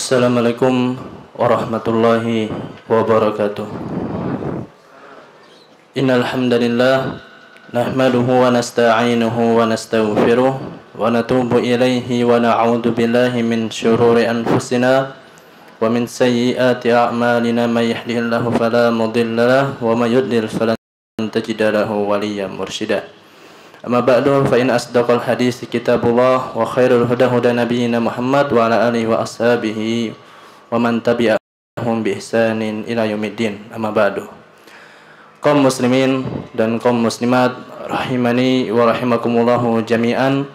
Assalamualaikum warahmatullahi wabarakatuh. Innal hamdalillah nahmaduhu wa nasta'inuhu wa nastaghfiruh wa natubu ilaihi wa na'udzu billahi min syururi anfusina wa min sayyiati a'malina may yahdihillahu fala mudilla lahu wa may yudlil falan tajida lahu waliyyan mursyida. Amma ba'du fa in asdaqal hadits kitabullah wa khairul huda huda nabiyyina Muhammad wa ala alihi wa ashabihi wa man tabi'ahum bi ihsanin ila yaumiddin. Amma ba'du. Kaum muslimin dan kaum muslimat rahimani wa rahimakumullahu jami'an.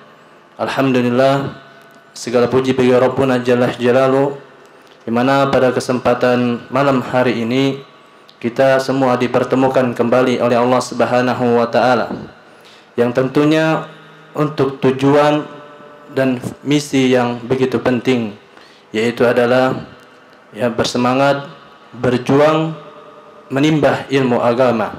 Alhamdulillah, segala puji bagi Rabbuna jalla jalaluhu, di mana pada kesempatan malam hari ini kita semua dipertemukan kembali oleh Allah Subhanahu wa taala, yang tentunya untuk tujuan dan misi yang begitu penting, yaitu adalah bersemangat berjuang menimba ilmu agama.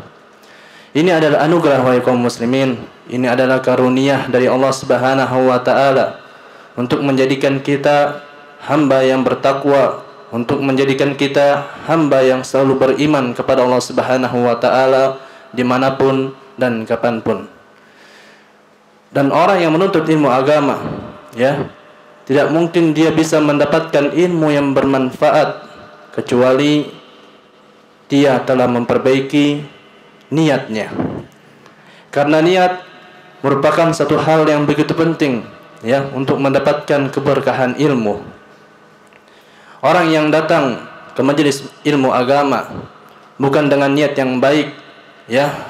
Ini adalah anugerah wahai kaum muslimin, ini adalah karunia dari Allah Subhanahu wa taala untuk menjadikan kita hamba yang bertakwa, untuk menjadikan kita hamba yang selalu beriman kepada Allah Subhanahu wa taala dimanapun dan kapanpun. Dan orang yang menuntut ilmu agama, tidak mungkin dia bisa mendapatkan ilmu yang bermanfaat kecuali dia telah memperbaiki niatnya. Karena niat merupakan satu hal yang begitu penting untuk mendapatkan keberkahan ilmu. Orang yang datang ke majelis ilmu agama bukan dengan niat yang baik,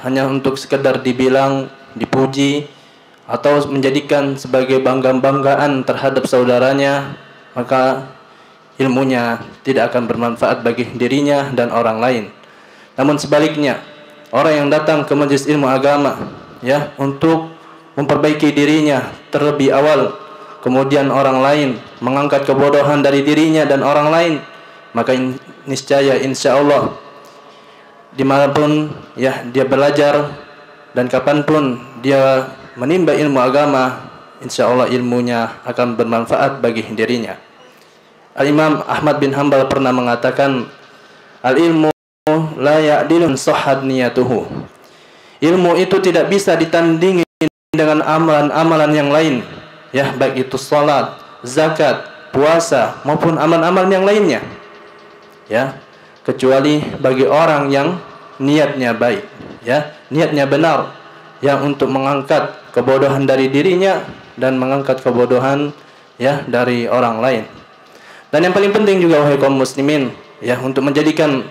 hanya untuk sekedar dibilang, dipuji, atau menjadikan sebagai bangga-banggaan terhadap saudaranya, maka ilmunya tidak akan bermanfaat bagi dirinya dan orang lain. Namun sebaliknya, orang yang datang ke majelis ilmu agama untuk memperbaiki dirinya terlebih awal, kemudian orang lain mengangkat kebodohan dari dirinya dan orang lain, maka niscaya insyaallah dimanapun dia belajar dan kapanpun dia menimba ilmu agama, insyaallah ilmunya akan bermanfaat bagi dirinya. Al-Imam Ahmad bin Hanbal pernah mengatakan, al-ilmu la ya'dilun sahhat niyatuhu. Ilmu itu tidak bisa ditandingi dengan amalan-amalan yang lain, baik itu salat, zakat, puasa maupun amalan-amalan yang lainnya, kecuali bagi orang yang niatnya baik, niatnya benar, yang untuk mengangkat kebodohan dari dirinya dan mengangkat kebodohan dari orang lain. Dan yang paling penting juga wahai kaum muslimin, untuk menjadikan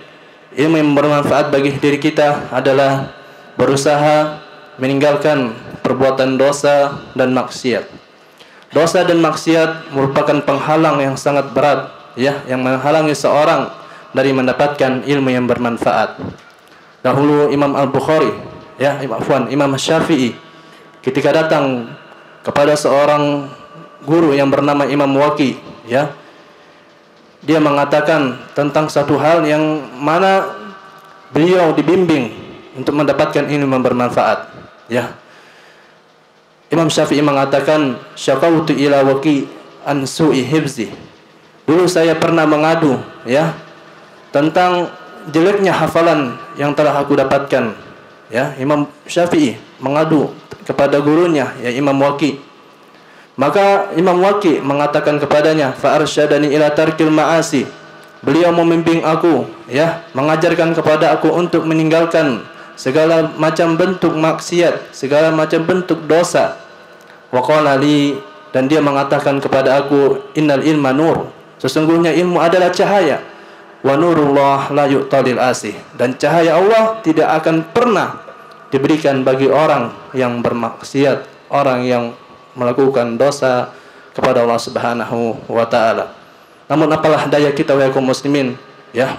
ilmu yang bermanfaat bagi diri kita adalah berusaha meninggalkan perbuatan dosa dan maksiat. Dosa dan maksiat merupakan penghalang yang sangat berat, yang menghalangi seorang dari mendapatkan ilmu yang bermanfaat. Dahulu Imam Al-Bukhari, Imam Syafi'i, ketika datang kepada seorang guru yang bernama Imam Waqi, dia mengatakan tentang satu hal yang mana beliau dibimbing untuk mendapatkan ilmu yang bermanfaat. Imam Syafi'i mengatakan, syakautu ila Waqi an su'i hifzi. Dulu saya pernah mengadu tentang jeleknya hafalan yang telah aku dapatkan. Imam Syafi'i mengadu kepada gurunya, Imam Waqi. Maka Imam Waqi mengatakan kepadanya, fa arsyadani ila tarkil ma'asi. Beliau membimbing aku, mengajarkan kepada aku untuk meninggalkan segala macam bentuk maksiat, segala macam bentuk dosa. Wa qala li, dan dia mengatakan kepada aku, innal ilma nur. Sesungguhnya ilmu adalah cahaya. Wa nurullah la yu'talil asih. Dan cahaya Allah tidak akan pernah diberikan bagi orang yang bermaksiat, orang yang melakukan dosa kepada Allah Subhanahu wa taala. Namun apalah daya kita wahai kaum muslimin,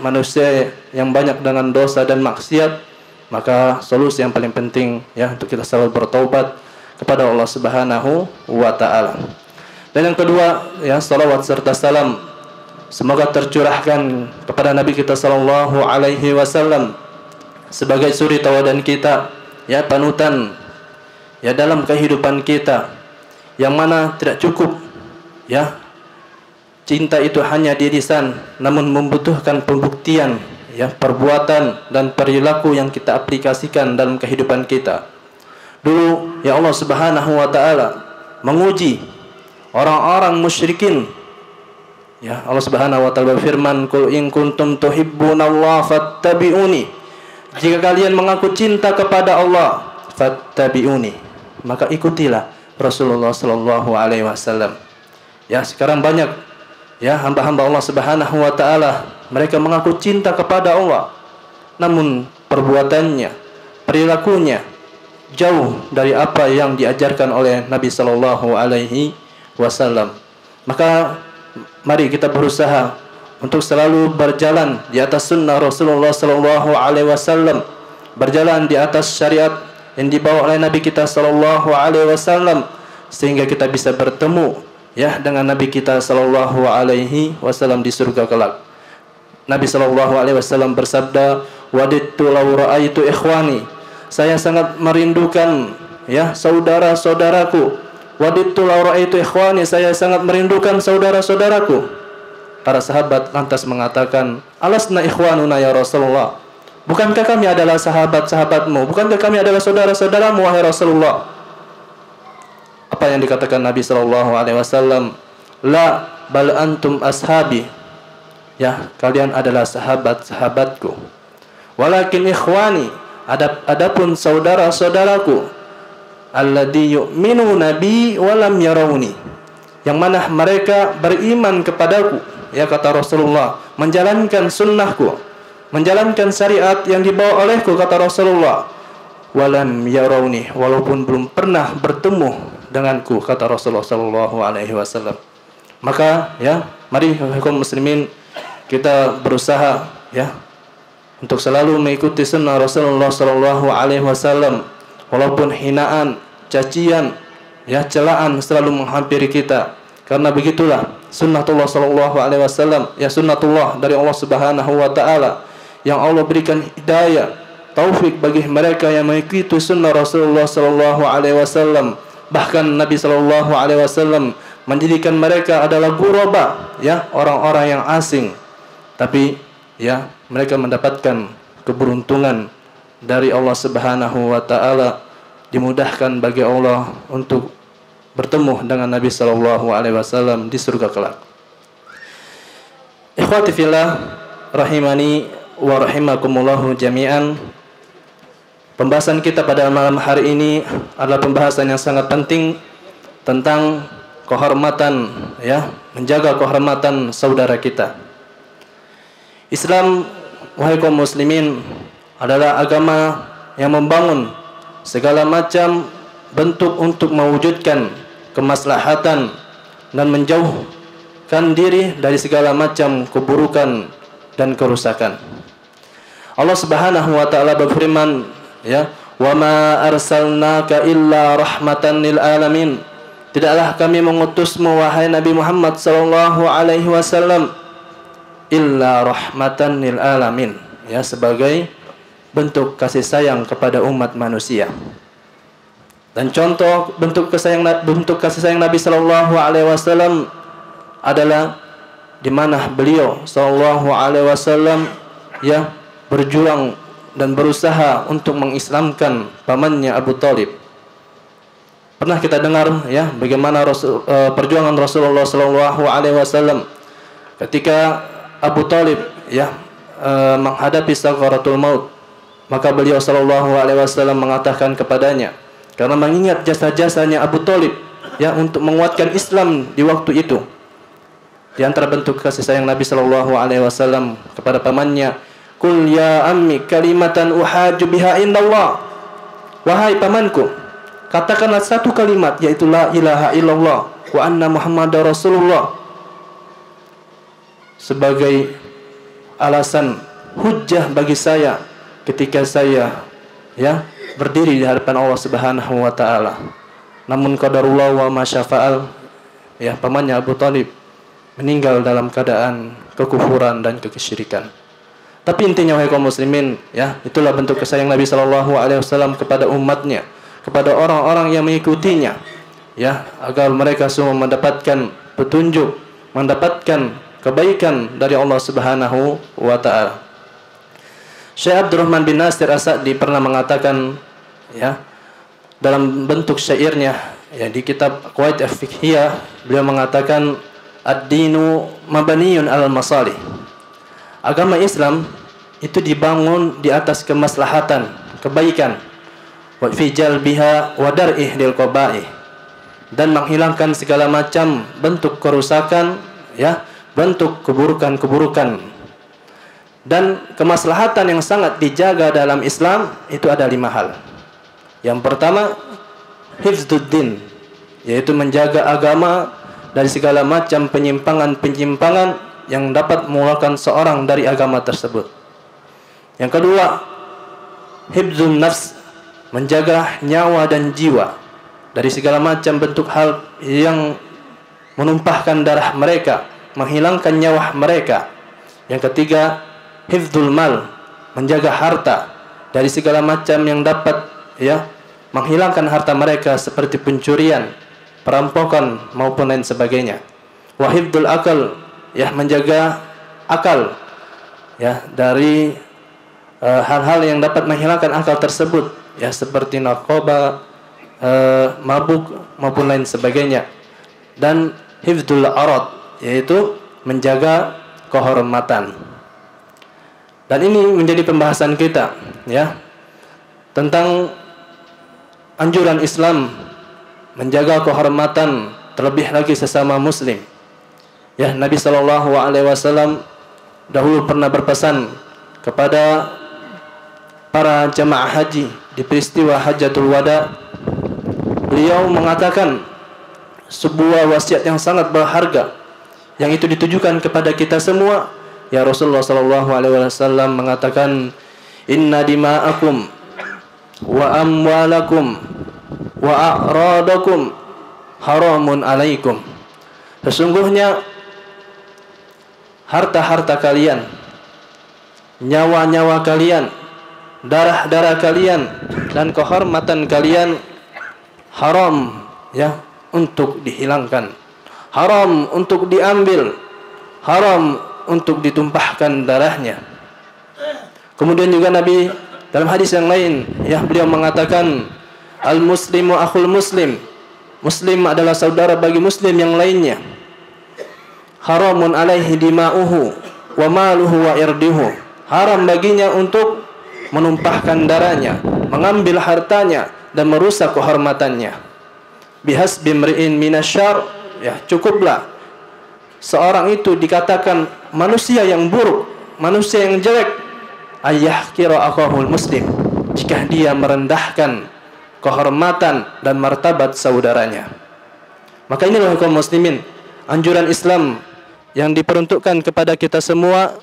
manusia yang banyak dengan dosa dan maksiat, maka solusi yang paling penting untuk kita selalu bertaubat kepada Allah Subhanahu wa taala. Dan yang kedua, salawat serta salam semoga tercurahkan kepada Nabi kita sallallahu alaihi wasallam sebagai suri tauladan kita, panutan dalam kehidupan kita, yang mana tidak cukup cinta itu hanya di lisan, namun membutuhkan pembuktian, ya, perbuatan dan perilaku yang kita aplikasikan dalam kehidupan kita. Dulu ya Allah Subhanahu wa taala menguji orang-orang musyrikin. Ya, Allah Subhanahu wa taala berfirman, "Qul in kuntum tuhibbunallaha fattabi'uni." Jika kalian mengaku cinta kepada Allah, fattabi'uni, maka ikutilah Rasulullah sallallahu alaihi wasallam. Ya, sekarang banyak ya hamba-hamba Allah Subhanahu wa taala, mereka mengaku cinta kepada Allah, namun perbuatannya, perilakunya jauh dari apa yang diajarkan oleh Nabi sallallahu alaihi wasallam. Maka mari kita berusaha untuk selalu berjalan di atas sunnah Rasulullah sallallahu alaihi wasallam, berjalan di atas syariat yang dibawa oleh Nabi kita sallallahu alaihi wasallam, sehingga kita bisa bertemu ya dengan Nabi kita sallallahu alaihi wasallam di surga kelak. Nabi sallallahu alaihi wasallam bersabda, "Wadidtu law ra'aitu ikhwani." Saya sangat merindukan ya saudara-saudaraku. Wadidtu law ra'aitu ikhwani, saya sangat merindukan saudara-saudaraku. Para sahabat lantas mengatakan, "Alasna ikhwanuna ya Rasulullah?" Bukankah kami adalah sahabat-sahabatmu? Bukankah kami adalah saudara-saudaramu wahai Rasulullah? Apa yang dikatakan Nabi sallallahu alaihi wasallam? La bal antum ashabi. Ya, kalian adalah sahabat-sahabatku. Walakin ikhwani, adapun saudara-saudaraku, alladzi yu'minu nabi wa lam yarawni, yang mana mereka beriman kepadaku, ya kata Rasulullah, menjalankan sunnahku, menjalankan syariat yang dibawa olehku, kata Rasulullah, walam yarawni, walaupun belum pernah bertemu denganku, kata Rasulullah sallallahu alaihi wasallam. Maka ya, mari kaum muslimin kita berusaha ya untuk selalu mengikuti sunnah Rasulullah sallallahu alaihi wasallam, walaupun hinaan, cacian, ya celaan selalu menghampiri kita, karena begitulah sunnatullah sallallahu alaihi wasallam, ya sunnatullah dari Allah Subhanahu wa taala, yang Allah berikan hidayah, taufik bagi mereka yang mengikuti sunnah Rasulullah sallallahu alaihi wasallam. Bahkan Nabi sallallahu alaihi wasallam menjadikan mereka adalah ghuraba, ya, orang-orang yang asing. Tapi ya, mereka mendapatkan keberuntungan dari Allah Subhanahu wa taala, dimudahkan bagi Allah untuk bertemu dengan Nabi sallallahu alaihi wasallam di surga kelak. Ikhwati fillah rahimani wa rahimakumullahu jami'an. Pembahasan kita pada malam hari ini adalah pembahasan yang sangat penting tentang kehormatan, ya, menjaga kehormatan saudara kita. Islam, wahai kaum muslimin, adalah agama yang membangun segala macam bentuk untuk mewujudkan kemaslahatan dan menjauhkan diri dari segala macam keburukan dan kerusakan. Allah Subhanahu wa taala berfirman, ya, "Wa ma arsalnaka illa rahmatan lil alamin." Tidaklah kami mengutusmu wahai Nabi Muhammad sallallahu alaihi wasallam illa rahmatan lil alamin, ya, sebagai bentuk kasih sayang kepada umat manusia. Dan contoh bentuk kasih sayang Nabi sallallahu alaihi wasallam adalah di mana beliau sallallahu alaihi wasallam ya berjuang dan berusaha untuk mengislamkan pamannya Abu Thalib. Pernah kita dengar ya bagaimana perjuangan Rasulullah sallallahu alaihi wasallam ketika Abu Thalib ya menghadapi sakaratul maut, maka beliau sallallahu alaihi wasallam mengatakan kepadanya, karena mengingat jasa-jasanya Abu Thalib ya untuk menguatkan Islam di waktu itu. Di antara bentuk kasih sayang Nabi sallallahu alaihi wasallam kepada pamannya, "Qul ya ammi kalimatan uhajju biha indallah." Wahai pamanku, katakanlah satu kalimat, yaitu la ilaha illallah wa anna muhammadar rasulullah, sebagai alasan hujjah bagi saya ketika saya ya berdiri di hadapan Allah Subhanahu wa taala. Namun qadarullah wa ma syafa'al, ya, pamannya Abu Thalib meninggal dalam keadaan kekufuran dan kesyirikan. Tapi intinya wahai kaum muslimin, ya, itulah bentuk kasih sayang Nabi sallallahu alaihi wasallam kepada umatnya, kepada orang-orang yang mengikutinya, ya, agar mereka semua mendapatkan petunjuk mendapatkan kebaikan dari Allah Subhanahu wa taala. Syekh Abdurrahman bin Nasir As-Sa'di pernah mengatakan, ya, dalam bentuk syairnya, ya, di kitab Qawaid al-Fiqhiyah, beliau mengatakan ad-dinu mabaniyun alal masalih. Agama Islam itu dibangun di atas kemaslahatan, kebaikan, wa fi jalbiha wa dar'ih lil qabaih, dan menghilangkan segala macam bentuk kerusakan, ya, bentuk keburukan-keburukan. Dan kemaslahatan yang sangat dijaga dalam Islam itu ada 5 hal. Yang pertama, hifdzuddin, yaitu menjaga agama dari segala macam penyimpangan-penyimpangan yang dapat mengeluarkan seorang dari agama tersebut. Yang kedua, hifdzun nafs, menjaga nyawa dan jiwa dari segala macam bentuk hal yang menumpahkan darah mereka, menghilangkan nyawa mereka. Yang ketiga, hifdzul mal, menjaga harta dari segala macam yang dapat, ya, menghilangkan harta mereka seperti pencurian, perampokan maupun lain sebagainya. Wa hifdzul akal, ya, menjaga akal, ya, dari hal-hal yang dapat menghilangkan akal tersebut, ya, seperti narkoba, mabuk maupun lain sebagainya. Dan hifdzul arad, yaitu menjaga kehormatan. Dan ini menjadi pembahasan kita, ya, tentang anjuran Islam menjaga kehormatan, terlebih lagi sesama muslim. Ya, Nabi SAW dahulu pernah berpesan kepada para jamaah haji di peristiwa Hajjatul Wada. Beliau mengatakan sebuah wasiat yang sangat berharga, yang itu ditujukan kepada kita semua. Ya, Rasulullah SAW mengatakan, inna dima'akum wa amwalakum wa a'radakum haramun alaikum. Sesungguhnya harta-harta kalian, nyawa-nyawa kalian, darah-darah kalian, dan kehormatan kalian haram, ya, untuk dihilangkan, haram untuk diambil, haram untuk ditumpahkan darahnya. Kemudian juga Nabi dalam hadis yang lain, ya, beliau mengatakan al-muslimu akhul muslim, muslim adalah saudara bagi muslim yang lainnya. Haramun alaihi dima'uhu wa maluhu wa irdihu, haram baginya untuk menumpahkan darahnya, mengambil hartanya, dan merusak kehormatannya. Bihasbi mri'in minasyar, ya, cukuplah seorang itu dikatakan manusia yang buruk, manusia yang jelek, ayyahkira akhahul muslim, jika dia merendahkan kehormatan dan martabat saudaranya. Maka inilah kaum muslimin, anjuran Islam yang diperuntukkan kepada kita semua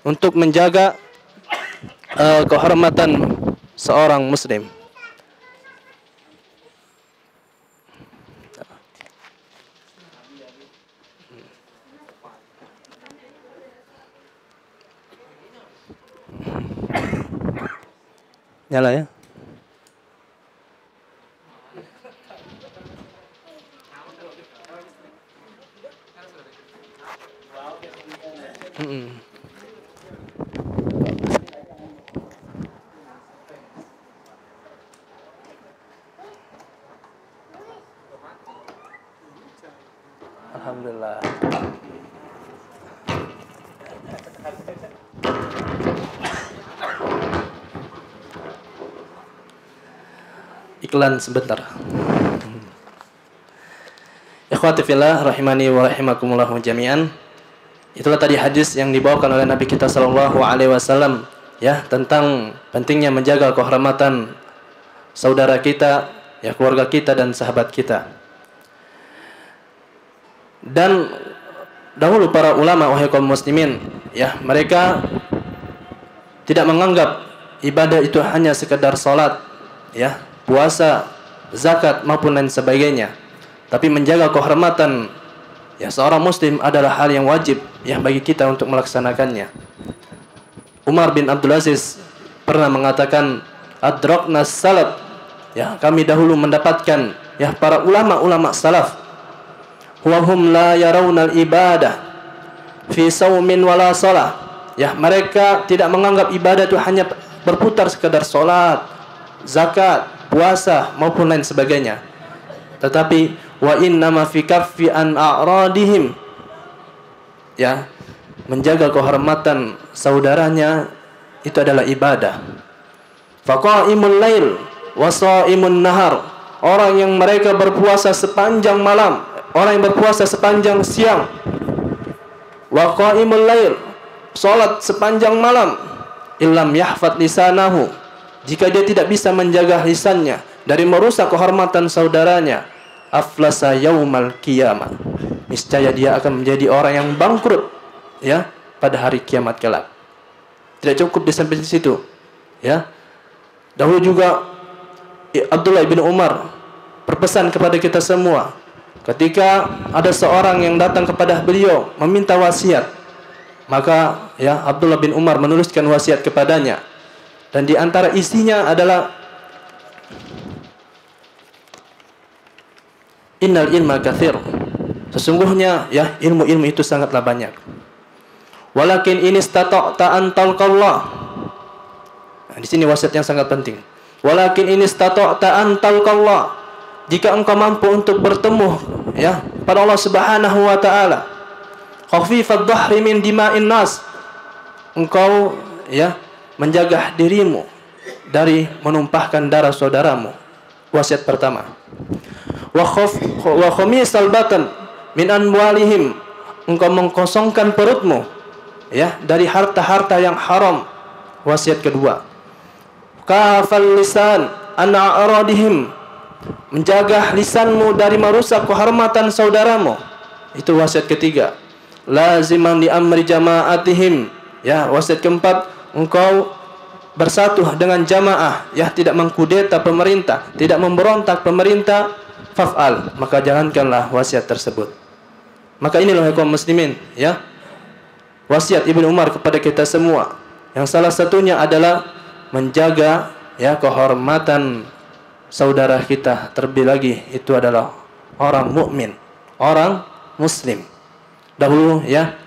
untuk menjaga kehormatan seorang muslim. Nyala, ya. Alhamdulillah. Iklan sebentar. Ikhwati fillah rahimani wa rahimakumullah jami'an. Itulah tadi hadis yang dibawakan oleh Nabi kita sallallahu alaihi wasallam, ya, tentang pentingnya menjaga kehormatan saudara kita, ya, keluarga kita dan sahabat kita. Dan dahulu para ulama, wahai kaum muslimin, ya, mereka tidak menganggap ibadah itu hanya sekedar salat, ya, puasa, zakat maupun lain sebagainya, tapi menjaga kehormatan, ya, seorang muslim adalah hal yang wajib, ya, bagi kita untuk melaksanakannya. Umar bin Abdul Aziz pernah mengatakan, adrakna salaf, ya, kami dahulu mendapatkan, ya, para ulama-ulama salaf, wa hum la yarawna al-ibadah fi saumin wala shalah. Ya, mereka tidak menganggap ibadah itu hanya berputar sekedar salat, zakat, puasa maupun lain sebagainya. Tetapi wa innama fi kaffi an a'radihim, ya, menjaga kehormatan saudaranya itu adalah ibadah. Faqaimul lail wa shaimun nahar, orang yang mereka berpuasa sepanjang malam, orang yang berpuasa sepanjang siang. Wa qaimul lail, salat sepanjang malam. Illam yahfad lisanahu, jika dia tidak bisa menjaga lisannya dari merusak kehormatan saudaranya, aflasa yaumal qiyamah, niscaya dia akan menjadi orang yang bangkrut, ya, pada hari kiamat kelak. Tidak cukup di sampai situ, ya. Dahulu juga Abdullah bin Umar berpesan kepada kita semua ketika ada seorang yang datang kepada beliau meminta wasiat, maka ya Abdullah bin Umar menuliskan wasiat kepadanya, dan di antara isinya adalah innal ilma katsir, sesungguhnya ya ilmu-ilmu itu sangatlah banyak. Walakin in istata'ta an talqallah, nah, di sini wasiat yang sangat penting. Walakin in istata'ta an talqallah, jika engkau mampu untuk bertemu ya pada Allah Subhanahu wa taala, khafifad dhahri min dima'in nas, engkau ya menjaga dirimu dari menumpahkan darah saudaramu. Wasiat pertama. Wa khamisal batan min amwalihim, engkau mengkosongkan perutmu ya dari harta-harta yang haram. Wasiat kedua. Kafal lisan an a'radihim, menjaga lisanmu dari merusak kehormatan saudaramu. Itu wasiat ketiga. Laziman li amri jama'atihim, ya, wasiat keempat, engkau bersatu dengan jamaah, ya, tidak mengkudeta pemerintah, tidak memberontak pemerintah, faf'al, maka jalankanlah wasiat tersebut. Maka inilah kaum muslimin, ya, wasiat Ibnu Umar kepada kita semua, yang salah satunya adalah menjaga ya kehormatan saudara kita, terlebih lagi itu adalah orang mukmin, orang muslim. Dahulu ya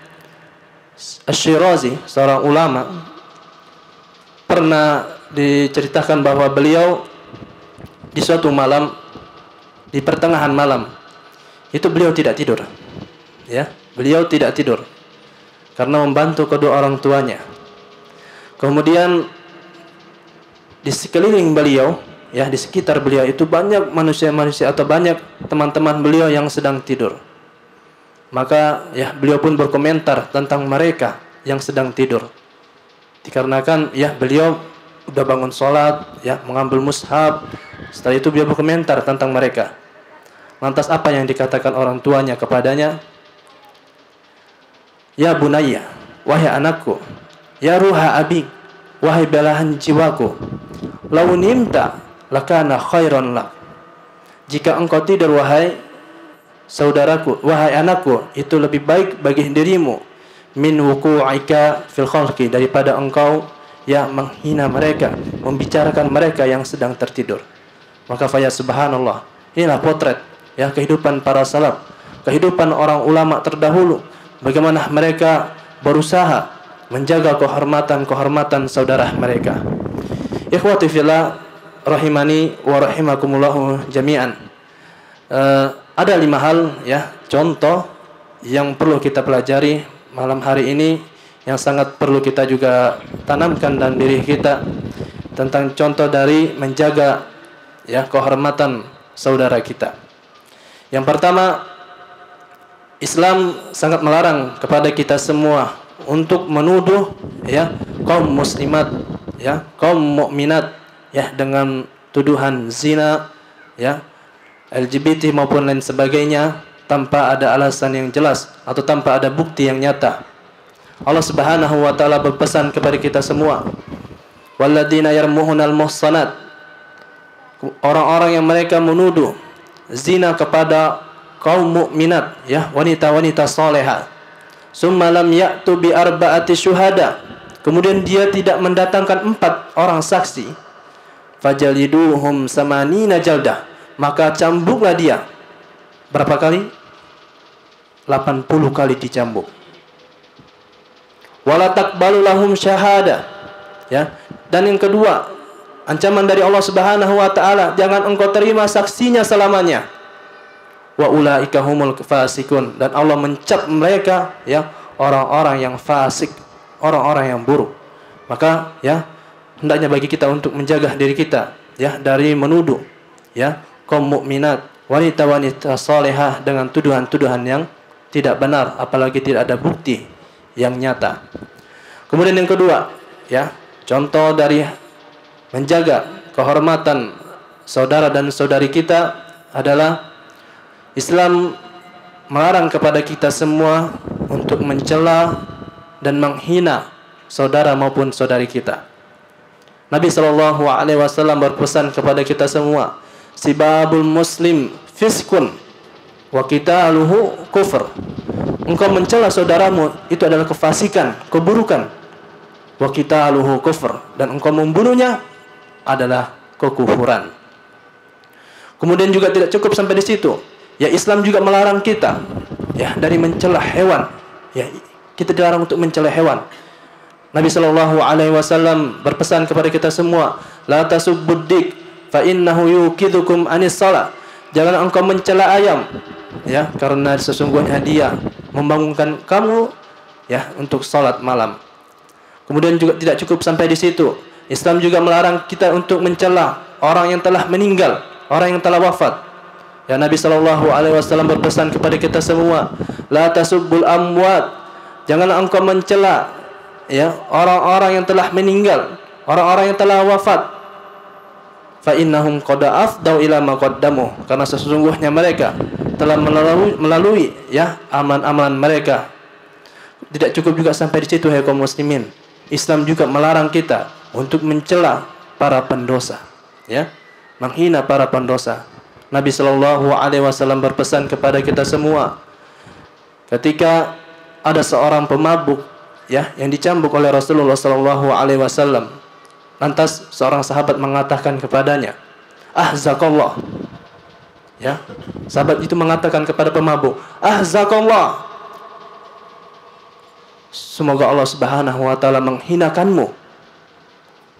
Asy-Syirazi, seorang ulama, pernah diceritakan bahwa beliau di suatu malam, di pertengahan malam itu beliau tidak tidur, ya, beliau tidak tidur karena membantu kedua orang tuanya. Kemudian di sekeliling beliau, ya, di sekitar beliau itu banyak manusia-manusia atau banyak teman-teman beliau yang sedang tidur. Maka ya beliau pun berkomentar tentang mereka yang sedang tidur. Dikarenakan ya beliau udah bangun sholat, ya, mengambil mushaf. Setelah itu beliau berkomentar tentang mereka. Lantas apa yang dikatakan orang tuanya kepadanya? Ya bunayya, wahai anakku, ya ruha abi, wahai belahan jiwaku, lau nimta lakana khairan lak, jika engkau tidur wahai saudaraku, wahai anakku, itu lebih baik bagi dirimu min wuqu'ika fil khalqi, daripada engkau ya menghina mereka, membicarakan mereka yang sedang tertidur. Maka faya subhanallah, inilah potret ya kehidupan para salaf, kehidupan orang ulama terdahulu, bagaimana mereka berusaha menjaga kehormatan saudara mereka. Ikhwati fillah rahimani wa rahimakumullah jami'an. Ada 5 hal ya contoh yang perlu kita pelajari malam hari ini, yang sangat perlu kita juga tanamkan dalam diri kita, tentang contoh dari menjaga ya kehormatan saudara kita. Yang pertama, Islam sangat melarang kepada kita semua untuk menuduh ya kaum muslimat, ya, kaum mukminat ya dengan tuduhan zina, ya, LGBT maupun lain sebagainya tanpa ada alasan yang jelas atau tanpa ada bukti yang nyata. Allah Subhanahu wa taala berpesan kepada kita semua, walladzina yarmuhunal muhsanat, orang-orang yang mereka menuduh zina kepada kaum mukminat, ya, wanita-wanita salehah, summa lam ya'tu bi arba'ati syuhada, kemudian dia tidak mendatangkan 4 orang saksi, fajaliduhum samanina jaldah, maka cambuklah dia berapa kali? 80 kali dicambuk. Wala taqbalu lahum syahada. Ya. Dan yang kedua, ancaman dari Allah Subhanahu wa taala, jangan engkau terima saksinya selamanya. Wa ulaika humul fasikun, dan Allah mencap mereka ya orang-orang yang fasik, orang-orang yang buruk. Maka ya hendaknya bagi kita untuk menjaga diri kita ya dari menuduh ya kaum mukminat, wanita-wanita salehah dengan tuduhan-tuduhan yang tidak benar, apalagi tidak ada bukti yang nyata. Kemudian yang kedua, ya, contoh dari menjaga kehormatan saudara dan saudari kita adalah Islam melarang kepada kita semua untuk mencela dan menghina saudara maupun saudari kita. Nabi sallallahu alaihi wasallam berpesan kepada kita semua, sibabul muslim fiskun wa qitaluhu kufur. Engkau mencela saudaramu itu adalah kefasikan, keburukan. Wa qitaluhu kufur, dan engkau membunuhnya adalah kekufuran. Kemudian juga tidak cukup sampai di situ. Ya, Islam juga melarang kita ya dari mencela hewan. Ya, kita dilarang untuk mencela hewan. Nabi sallallahu alaihi wasallam berpesan kepada kita semua, la tasubbud dik fa innahu yukidukum anis shalah. Jangan engkau mencela ayam ya, karena sesungguhnya dia membangunkan kamu ya untuk salat malam. Kemudian juga tidak cukup sampai di situ. Islam juga melarang kita untuk mencela orang yang telah meninggal, orang yang telah wafat. Ya, Nabi sallallahu alaihi wasallam berpesan kepada kita semua, la tasubbul amwat. Janganlah engkau mencela ya orang-orang yang telah meninggal, orang-orang yang telah wafat. Fa innahum qad afdau ila ma qaddamu, karena sesungguhnya mereka telah melalui ya amalan-amalan mereka. Tidak cukup juga sampai di situ, hai kaum muslimin. Islam juga melarang kita untuk mencela para pendosa, ya, menghina para pendosa. Nabi sallallahu alaihi wasallam berpesan kepada kita semua, ketika ada seorang pemabuk ya yang dicambuk oleh Rasulullah sallallahu alaihi wasallam, lantas seorang sahabat mengatakan kepadanya, ahzakallah. Ya, sahabat itu mengatakan kepada pemabuk, ahzakallah, semoga Allah Subhanahu wa taala menghinakanmu.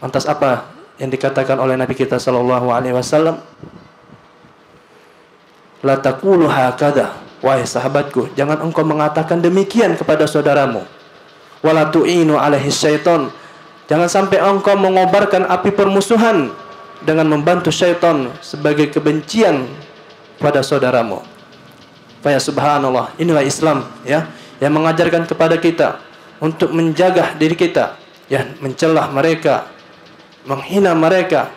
Lantas apa yang dikatakan oleh Nabi kita sallallahu alaihi wasallam? La taqulu hakadha, wahai sahabatku, jangan engkau mengatakan demikian kepada saudaramu. Wala tu'inu alaihi syaitan, jangan sampai engkau mengobarkan api permusuhan dengan membantu syaitan sebagai kebencian pada saudaramu. Fa ya subhanallah, inilah Islam ya yang mengajarkan kepada kita untuk menjaga diri kita, ya, mencela mereka, menghina mereka,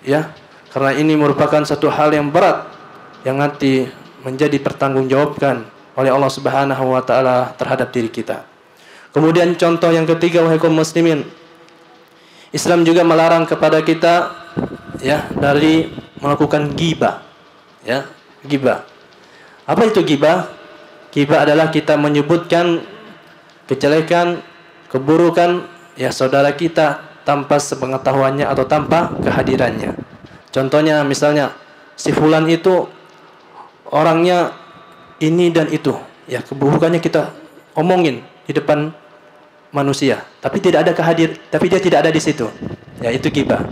ya, karena ini merupakan satu hal yang berat yang nanti menjadi pertanggungjawabkan oleh Allah Subhanahu wa taala terhadap diri kita. Kemudian contoh yang ketiga, wahai kaum muslimin, Islam juga melarang kepada kita ya dari melakukan ghibah. Ya, ghibah. Apa itu ghibah? Ghibah adalah kita menyebutkan kejelekan, keburukan ya saudara kita tanpa sepengetahuannya atau tanpa kehadirannya. Contohnya misalnya si fulan itu orangnya ini dan itu, ya keburukannya kita omongin di depan manusia, tapi tidak ada tapi dia tidak ada di situ. Ya, itu ghibah.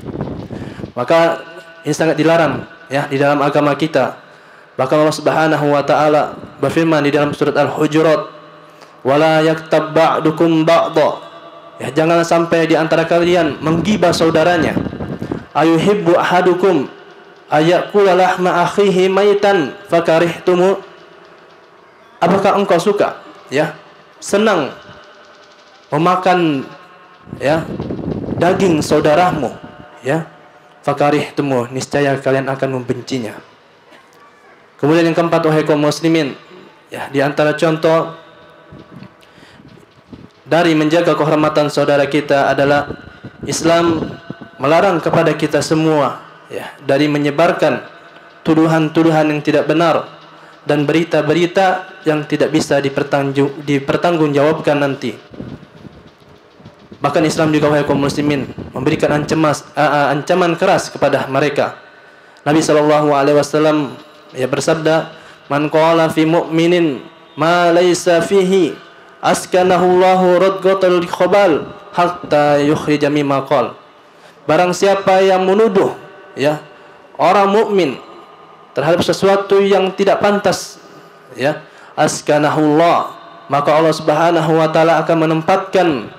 Maka ini sangat dilarang ya di dalam agama kita. Bahkan Allah Subhanahu wa taala berfirman di dalam surat Al-Hujurat, "Wala yaktab ba'dukum ba'dha." Ya, jangan sampai di antara kalian menggibah saudaranya. Ayuhibbu ahadukum ayakula lahma akhihi maitan fakarihtumu. Apakah engkau suka ya senang memakan ya daging saudaramu, ya, fakarihtumu, niscaya kalian akan membencinya. Kemudian yang keempat, wahai kaum muslimin, ya, di antara contoh dari menjaga kehormatan saudara kita adalah Islam melarang kepada kita semua ya dari menyebarkan tuduhan-tuduhan yang tidak benar dan berita-berita yang tidak bisa dipertanggungjawabkan nanti. Bahkan Islam juga, wahai kaum muslimin, memberikan ancaman keras kepada mereka. Nabi sallallahu alaihi wasallam ya bersabda, "Man qala fi mu'minin ma laysa fihi askanahu Allahu radghatal khabal hatta yukhrija mimma qala. Barang siapa yang menuduh ya orang mukmin terhadap sesuatu yang tidak pantas ya, askanahullah, maka Allah Subhanahu wa taala akan menempatkan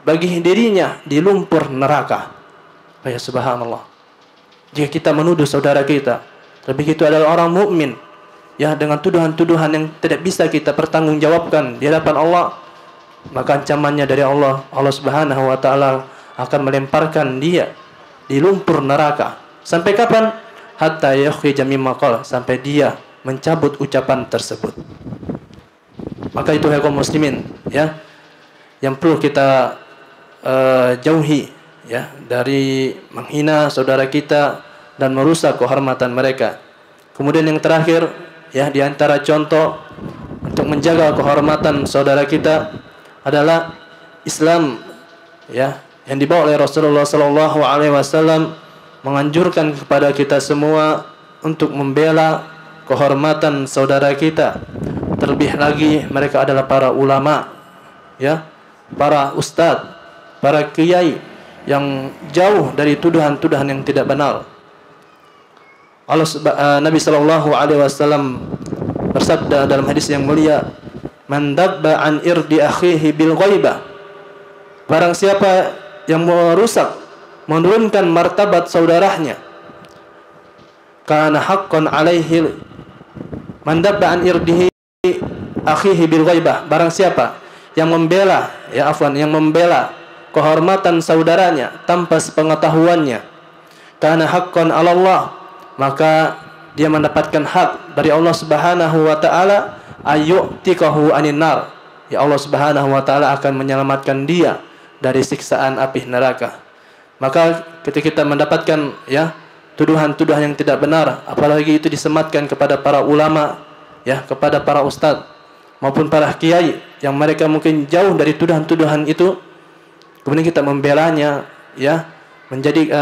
bagi dirinya di lumpur neraka. Ya subhanallah. Jika kita menuduh saudara kita, lebih itu adalah orang mukmin ya, dengan tuduhan-tuduhan yang tidak bisa kita pertanggungjawabkan di hadapan Allah, maka ancamannya dari Allah Subhanahu wa taala akan melemparkan dia di lumpur neraka. Sampai kapan? Hatta yukhrija mimma qala, sampai dia mencabut ucapan tersebut. Maka itu kaum muslimin ya, yang perlu kita jauhi ya, dari menghina saudara kita dan merusak kehormatan mereka. Kemudian yang terakhir ya, di antara contoh untuk menjaga kehormatan saudara kita adalah Islam ya, yang dibawa oleh Rasulullah sallallahu alaihi wasallam menganjurkan kepada kita semua untuk membela kehormatan saudara kita. Terlebih lagi mereka adalah para ulama ya, para ustadz, para kiai yang jauh dari tuduhan-tuduhan yang tidak benar. Nabi sallallahu alaihi wasallam bersabda dalam hadis yang mulia, "Man dabba an irdi akhihi bil ghaibah." Barang siapa yang merusak, menurunkan martabat saudaranya, kana haqqan alaihi man dabba an irdihi akhihi bil ghaibah. Barang siapa yang membela yang membela kehormatan saudaranya tanpa sepengetahuannya, kana haqqan 'ala Allah, maka dia mendapatkan hak dari Allah Subhanahu wa taala, ayyutikahu anin nar. Ya, Allah Subhanahu wa taala akan menyelamatkan dia dari siksaan api neraka. Maka ketika kita mendapatkan ya tuduhan-tuduhan yang tidak benar, apalagi itu disematkan kepada para ulama ya, kepada para ustadz maupun para kiai yang mereka mungkin jauh dari tuduhan-tuduhan itu, kemudian kita membelanya ya, menjadi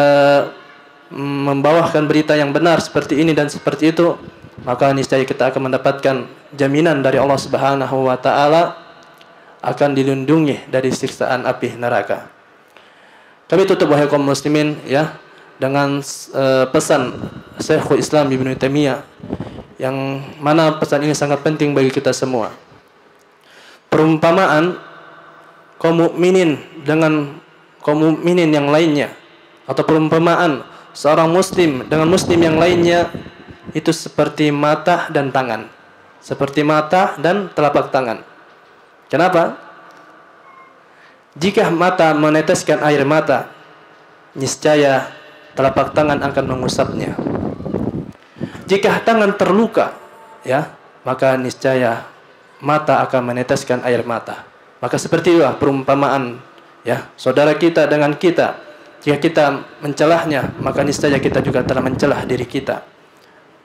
membawakan berita yang benar seperti ini dan seperti itu, maka niscaya kita akan mendapatkan jaminan dari Allah Subhanahu wa taala akan dilindungi dari siksaan api neraka. Kami tutup wahai kaum muslimin ya dengan pesan Syekhul Islam Ibnu Taimiyah, yang mana pesan ini sangat penting bagi kita semua. Perumpamaan kaum mukminin dengan kaum mukminin yang lainnya, atau perumpamaan seorang muslim dengan muslim yang lainnya, itu seperti mata dan tangan, seperti mata dan telapak tangan. Kenapa? Jika mata meneteskan air mata, niscaya telapak tangan akan mengusapnya. Jika tangan terluka, ya, maka niscaya mata akan meneteskan air mata. Maka seperti itulah perumpamaan ya, saudara kita dengan kita. Jika kita mencelahnya, maka niscaya kita juga telah mencelah diri kita.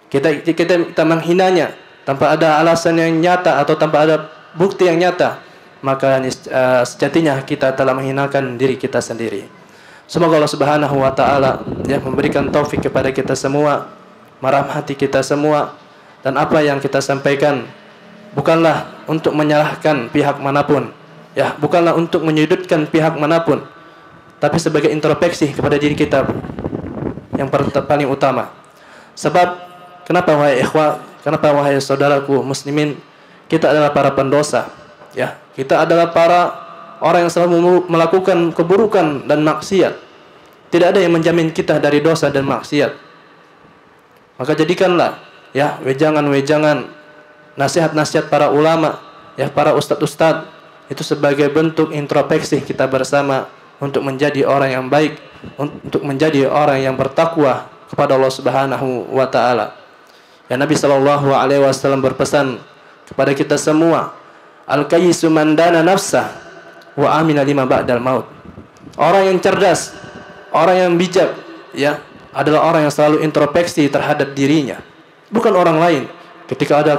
Kita menghinanya tanpa ada alasan yang nyata atau tanpa ada bukti yang nyata, maka sejatinya kita telah menghinakan diri kita sendiri. Semoga Allah Subhanahu wa taala ya memberikan taufik kepada kita semua, merahmati kita semua, dan apa yang kita sampaikan bukanlah untuk menyalahkan pihak manapun, ya, bukanlah untuk menyudutkan pihak manapun, tapi sebagai introspeksi kepada diri kita yang paling utama. Sebab kenapa wahai ikhwah, kenapa wahai saudaraku muslimin, kita adalah para pendosa, ya. Kita adalah para orang yang selalu melakukan keburukan dan maksiat. Tidak ada yang menjamin kita dari dosa dan maksiat. Maka jadikanlah ya wejangan-wejangan, nasihat-nasihat para ulama, ya, para ustadz-ustadz itu sebagai bentuk introspeksi kita bersama untuk menjadi orang yang baik, untuk menjadi orang yang bertakwa kepada Allah Subhanahu wa taala. Ya, Nabi sallallahu alaihi wasallam berpesan kepada kita semua, al-kayyisu man dana nafsah wa amina lima ba'dal maut. Orang yang cerdas, orang yang bijak, ya, adalah orang yang selalu introspeksi terhadap dirinya, bukan orang lain. Ketika ada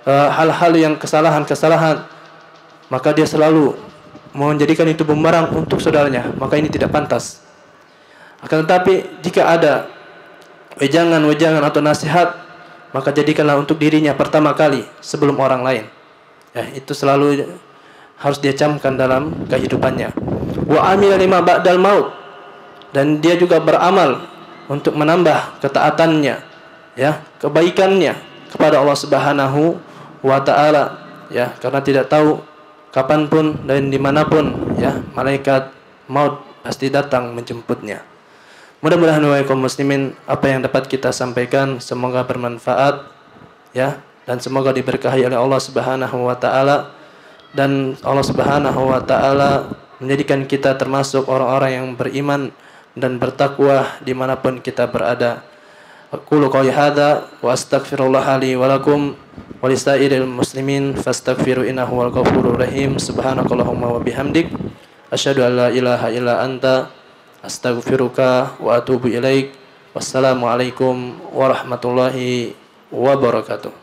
hal-hal yang kesalahan-kesalahan, maka dia selalu menjadikan itu bumerang untuk saudaranya, maka ini tidak pantas. Akan tetapi jika ada wejangan-wejangan atau nasihat maka jadikanlah untuk dirinya pertama kali sebelum orang lain. Ya, itu selalu harus dia camkan dalam kehidupannya. Wa amila lima ba'dal maut, dan dia juga beramal untuk menambah ketaatannya, ya, kebaikannya kepada Allah Subhanahu wa taala, ya, karena tidak tahu kapanpun dan dimanapun, ya, malaikat maut pasti datang menjemputnya. Mudah-mudahan wahai kaum muslimin, apa yang dapat kita sampaikan semoga bermanfaat, ya, dan semoga diberkahi oleh Allah Subhanahu wa taala, dan Allah Subhanahu wa taala menjadikan kita termasuk orang-orang yang beriman dan bertakwa dimanapun kita berada. Aqulu qouli hadza wa astaghfirullah li wa lakum wa lisairil muslimin fastaghfiru innahu wal ghafurur rahim. Subhanakallahumma wa bihamdik asyhadu an la ilaha illa anta astaghfiruka wa atubu ilaik. Wassalamualaikum warahmatullahi wabarakatuh.